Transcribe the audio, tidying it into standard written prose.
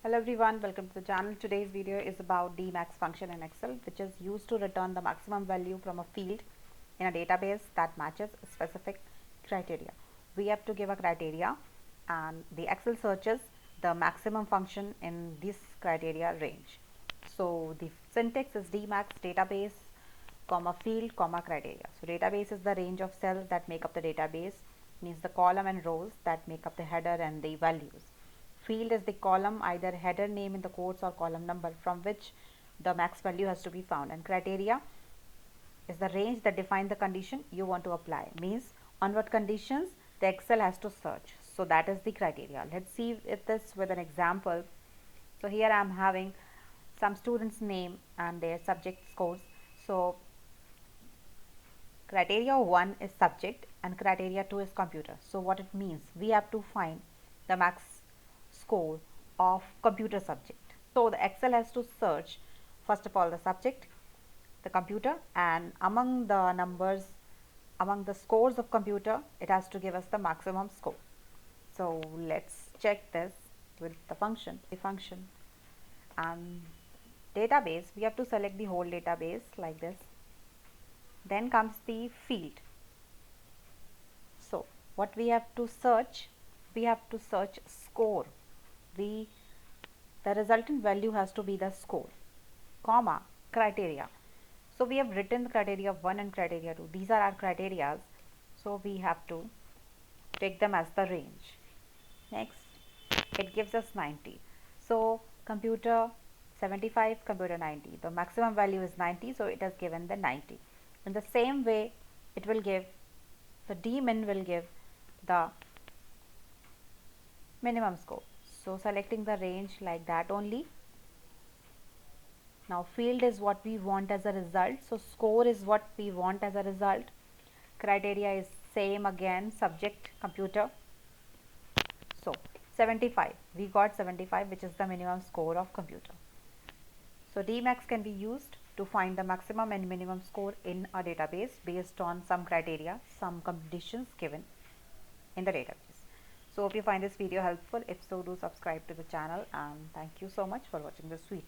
Hello everyone, welcome to the channel. Today's video is about DMAX function in Excel, which is used to return the maximum value from a field in a database that matches a specific criteria. We have to give a criteria and the Excel searches the maximum function in this criteria range. So the syntax is DMAX database comma field comma criteria. So database is the range of cells that make up the database, means the column and rows that make up the header and the values. Field is the column, either header name in the quotes or column number from which the max value has to be found, and criteria is the range that define the condition you want to apply, means on what conditions the Excel has to search. So that is the criteria. Let's see this with an example. So here I am having some students name and their subject scores. So criteria 1 is subject and criteria 2 is computer. So what it means, we have to find the max score of computer subject. So the Excel has to search first of all the subject, the computer, and among the numbers, among the scores of computer, it has to give us the maximum score. So let's check this with the function. And database, we have to select the whole database like this. Then comes the field. So what we have to search, we have to search score. The resultant value has to be the score, comma criteria. So we have written the criteria 1 and criteria 2. These are our criteria, so we have to take them as the range. Next, it gives us 90. So computer 75, computer 90. The maximum value is 90, so it has given the 90. In the same way, it will give the DMIN will give the minimum score. So selecting the range like that only. Now field is what we want as a result, so score is what we want as a result. Criteria is same again, subject, computer. So 75, we got 75, which is the minimum score of computer. So DMAX can be used to find the maximum and minimum score in a database based on some criteria, some conditions given in the database. So hope you find this video helpful. If so, do subscribe to the channel, and thank you so much for watching this video.